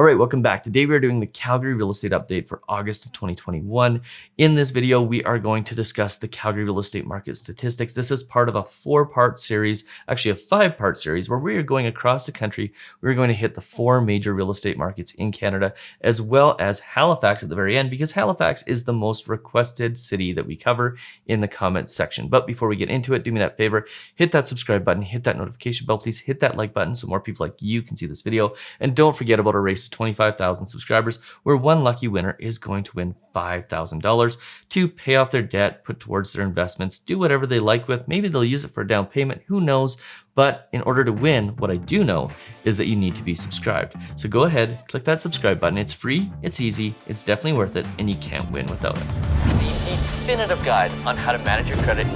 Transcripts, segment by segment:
All right, welcome back. Today we are doing the Calgary Real Estate Update for August of 2021. In this video, we are going to discuss the Calgary Real Estate Market statistics. This is part of a 4-part series, actually a 5-part series, where we are going across the country. We're going to hit the 4 major real estate markets in Canada, as well as Halifax at the very end, because Halifax is the most requested city that we cover in the comments section. But before we get into it, do me that favor, hit that subscribe button, hit that notification bell, please hit that like button so more people like you can see this video. And don't forget about our race to 25,000 subscribers, where one lucky winner is going to win $5,000 to pay off their debt, put towards their investments, do whatever they like with. Maybe they'll use it for a down payment, who knows? But in order to win, what I do know is that you need to be subscribed. So go ahead, click that subscribe button. It's free, it's easy, it's definitely worth it, and you can't win without it. The definitive guide on how to manage your credit.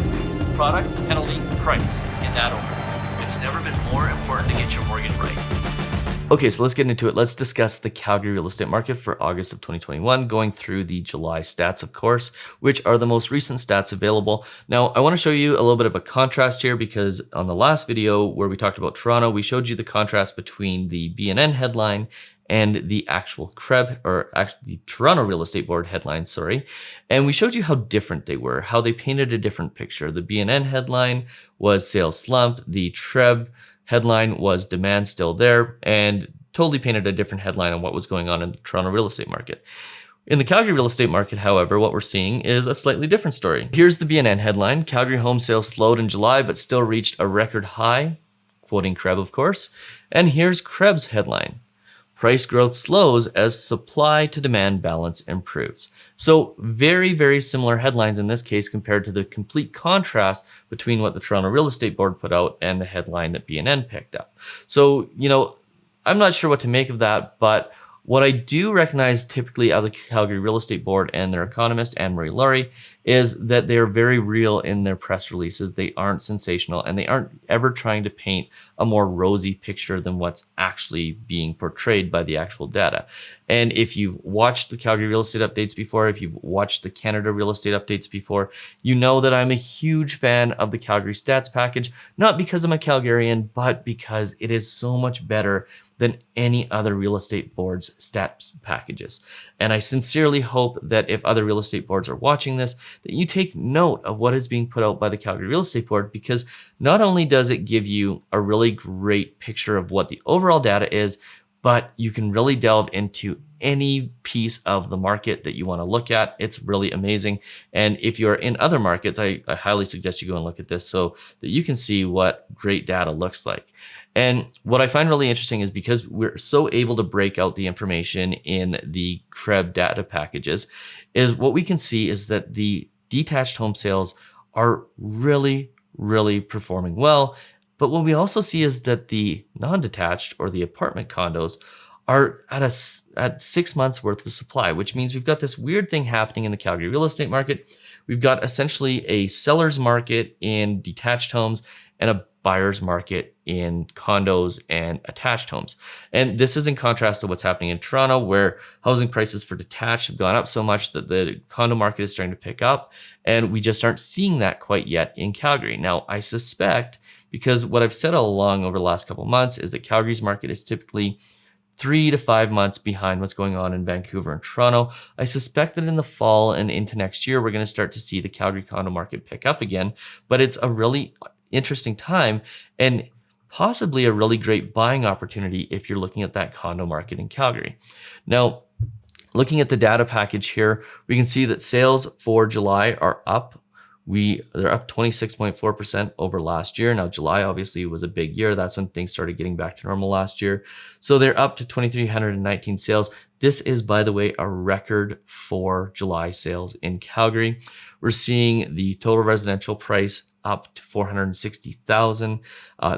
Product, penalty, price, in that order. It's never been more important to get your mortgage right. Okay, so let's get into it. Let's discuss the Calgary real estate market for August of 2021, going through the July stats, of course, which are the most recent stats available. Now, I want to show you a little bit of a contrast here, because on the last video where we talked about Toronto, we showed you the contrast between the BNN headline and the actual CREB, or actually the Toronto Real Estate Board headline, sorry. And we showed you how different they were, how they painted a different picture. The BNN headline was sales slump, the CREB headline was demand still there, and totally painted a different headline on what was going on in the Toronto real estate market. In the Calgary real estate market, however, what we're seeing is a slightly different story. Here's the BNN headline: Calgary home sales slowed in July, but still reached a record high, quoting CREB, of course. And here's CREB's headline: price growth slows as supply to demand balance improves. So very, very similar headlines in this case, compared to the complete contrast between what the Toronto Real Estate Board put out and the headline that BNN picked up. So, I'm not sure what to make of that, but what I do recognize typically of the Calgary Real Estate Board and their economist, Anne-Marie Laurie, is that they're very real in their press releases. They aren't sensational, and they aren't ever trying to paint a more rosy picture than what's actually being portrayed by the actual data. And if you've watched the Calgary Real Estate Updates before, if you've watched the Canada Real Estate Updates before, you know that I'm a huge fan of the Calgary Stats package, not because I'm a Calgarian, but because it is so much better than any other real estate board's stats packages. And I sincerely hope that if other real estate boards are watching this, that you take note of what is being put out by the Calgary Real Estate Board, because not only does it give you a really great picture of what the overall data is, but you can really delve into any piece of the market that you want to look at. It's really amazing. And if you're in other markets, I highly suggest you go and look at this so that you can see what great data looks like. And what I find really interesting is, because we're so able to break out the information in the CREB data packages, is what we can see is that the detached home sales are really, really performing well. But what we also see is that the non-detached, or the apartment condos, are at 6 months worth of supply, which means we've got this weird thing happening in the Calgary real estate market. We've got essentially a seller's market in detached homes and a buyer's market in condos and attached homes. And this is in contrast to what's happening in Toronto, where housing prices for detached have gone up so much that the condo market is starting to pick up. And we just aren't seeing that quite yet in Calgary. Now, I suspect, because what I've said all along over the last couple of months is that Calgary's market is typically 3 to 5 months behind what's going on in Vancouver and Toronto. I suspect that in the fall and into next year, we're going to start to see the Calgary condo market pick up again. But it's a really interesting time, and possibly a really great buying opportunity if you're looking at that condo market in Calgary. Now, looking at the data package here, we can see that sales for July are up. They're up 26.4% over last year. Now, July obviously was a big year. That's when things started getting back to normal last year. So they're up to 2,319 sales. This is, by the way, a record for July sales in Calgary. We're seeing the total residential price up to $460,000.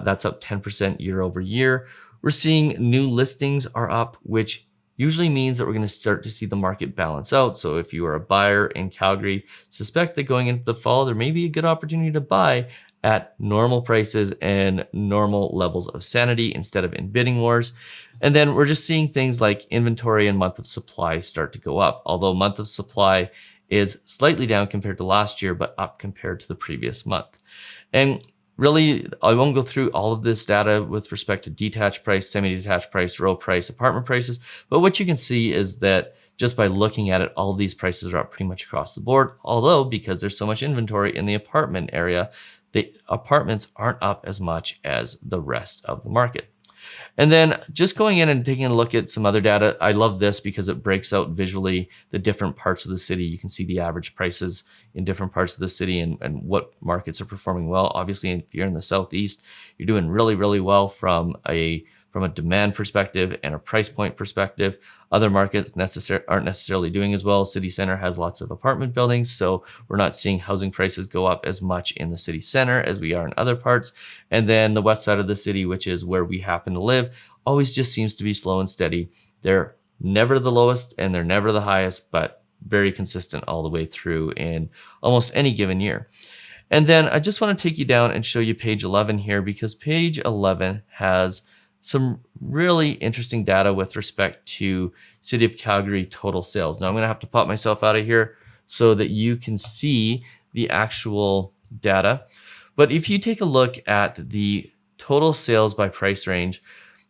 That's up 10% year over year. We're seeing new listings are up, which usually means that we're going to start to see the market balance out. So if you are a buyer in Calgary, suspect that going into the fall, there may be a good opportunity to buy at normal prices and normal levels of sanity instead of in bidding wars. And then we're just seeing things like inventory and month of supply start to go up, although month of supply is slightly down compared to last year, but up compared to the previous month. And really, I won't go through all of this data with respect to detached price, semi-detached price, row price, apartment prices, but what you can see is that just by looking at it, all of these prices are up pretty much across the board. Although, because there's so much inventory in the apartment area, the apartments aren't up as much as the rest of the market. And then just going in and taking a look at some other data, I love this because it breaks out visually the different parts of the city. You can see the average prices in different parts of the city and what markets are performing well. Obviously, if you're in the Southeast, you're doing really, really well from a demand perspective and a price point perspective. Other markets aren't necessarily doing as well. City center has lots of apartment buildings, so we're not seeing housing prices go up as much in the city center as we are in other parts. And then the west side of the city, which is where we happen to live, always just seems to be slow and steady. They're never the lowest and they're never the highest, but very consistent all the way through in almost any given year. And then I just want to take you down and show you page 11 here, because page 11 has some really interesting data with respect to City of Calgary total sales. Now I'm going to have to pop myself out of here so that you can see the actual data. But if you take a look at the total sales by price range,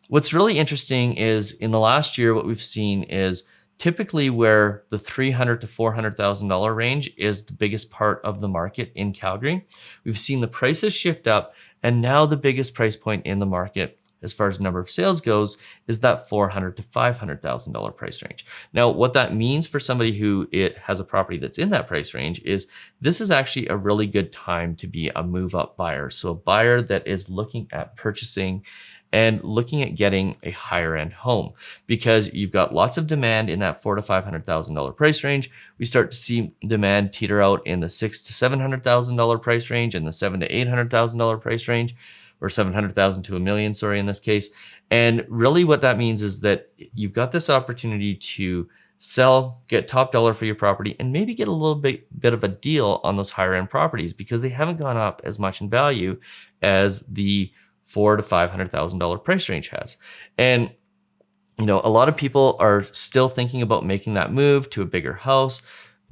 what's really interesting is in the last year, what we've seen is typically where the $300,000 to $400,000 range is the biggest part of the market in Calgary. We've seen the prices shift up, and now the biggest price point in the market as far as number of sales goes is that $400,000 to $500,000 price range. Now, what that means for somebody who has a property that's in that price range is this is actually a really good time to be a move-up buyer. So a buyer that is looking at purchasing and looking at getting a higher end home, because you've got lots of demand in that $400,000 to $500,000 price range. We start to see demand teeter out in the $600,000 to $700,000 price range and the $700,000 to $800,000 price range, or 700,000 to $1 million, sorry, in this case. And really what that means is that you've got this opportunity to sell, get top dollar for your property, and maybe get a little bit of a deal on those higher end properties because they haven't gone up as much in value as the $400,000 to $500,000 price range has. And you know, a lot of people are still thinking about making that move to a bigger house,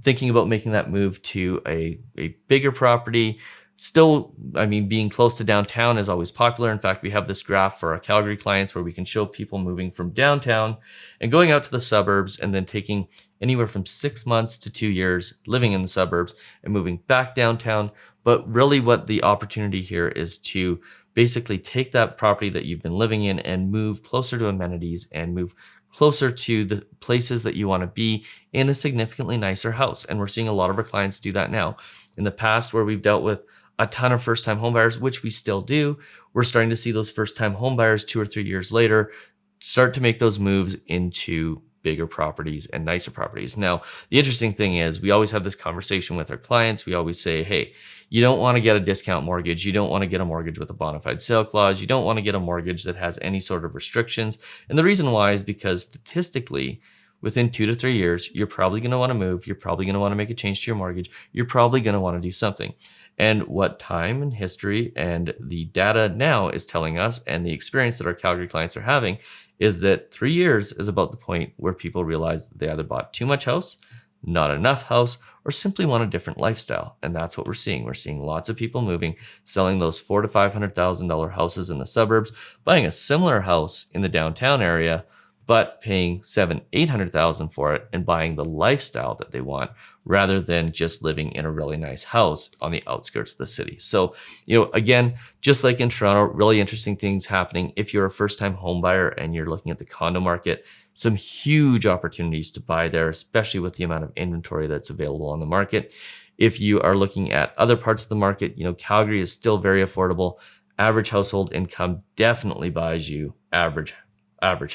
thinking about making that move to a bigger property. Still, I mean, being close to downtown is always popular. In fact, we have this graph for our Calgary clients where we can show people moving from downtown and going out to the suburbs and then taking anywhere from 6 months to 2 years living in the suburbs and moving back downtown. But really what the opportunity here is to basically take that property that you've been living in and move closer to amenities and move closer to the places that you want to be in a significantly nicer house. And we're seeing a lot of our clients do that now. In the past, where we've dealt with a ton of first-time homebuyers, which we still do, we're starting to see those first-time homebuyers 2 or 3 years later start to make those moves into bigger properties and nicer properties. Now, the interesting thing is we always have this conversation with our clients. We always say, hey, you don't want to get a discount mortgage. You don't want to get a mortgage with a bona fide sale clause. You don't want to get a mortgage that has any sort of restrictions. And the reason why is because statistically, within 2 to 3 years, you're probably going to want to move. You're probably going to want to make a change to your mortgage. You're probably going to want to do something. And what time and history and the data now is telling us, and the experience that our Calgary clients are having, is that 3 years is about the point where people realize that they either bought too much house, not enough house, or simply want a different lifestyle. And that's what we're seeing. We're seeing lots of people moving, selling those $400,000 to $500,000 houses in the suburbs, buying a similar house in the downtown area, but paying $700,000 to $800,000 for it and buying the lifestyle that they want, rather than just living in a really nice house on the outskirts of the city. So, you know, again, just like in Toronto, really interesting things happening. If you're a first-time home buyer and you're looking at the condo market, some huge opportunities to buy there, especially with the amount of inventory that's available on the market. If you are looking at other parts of the market, you know, Calgary is still very affordable. Average household income definitely buys you average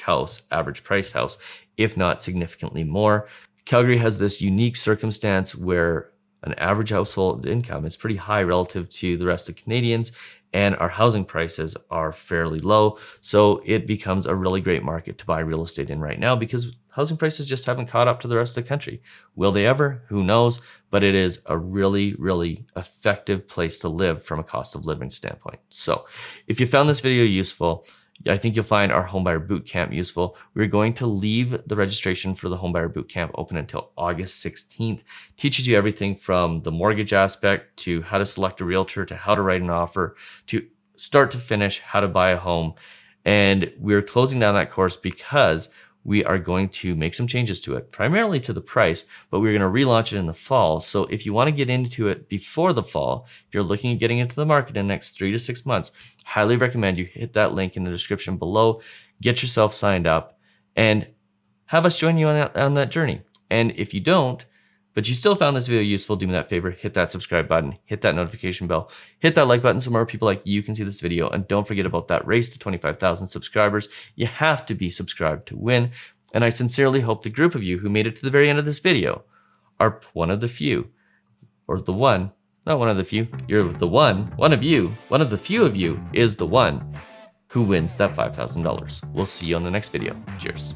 house, average price house, if not significantly more. Calgary has this unique circumstance where an average household income is pretty high relative to the rest of Canadians, and our housing prices are fairly low. So it becomes a really great market to buy real estate in right now because housing prices just haven't caught up to the rest of the country. Will they ever? Who knows? But it is a really, really effective place to live from a cost of living standpoint. So if you found this video useful, I think you'll find our Homebuyer Bootcamp useful. We're going to leave the registration for the Homebuyer Bootcamp open until August 16th. Teaches you everything from the mortgage aspect to how to select a realtor to how to write an offer to start to finish how to buy a home. And we're closing down that course because we are going to make some changes to it, primarily to the price, but we're going to relaunch it in the fall. So if you want to get into it before the fall, if you're looking at getting into the market in the next 3 to 6 months, highly recommend you hit that link in the description below, get yourself signed up, and have us join you on that journey. And if you don't, but you still found this video useful, do me that favor, hit that subscribe button, hit that notification bell, hit that like button so more people like you can see this video, and don't forget about that race to 25,000 subscribers. You have to be subscribed to win, and I sincerely hope the group of you who made it to the very end of this video are one of the few, or the one, not one of the few, you're the one of you, one of the few of you is the one who wins that $5,000. We'll see you on the next video. Cheers.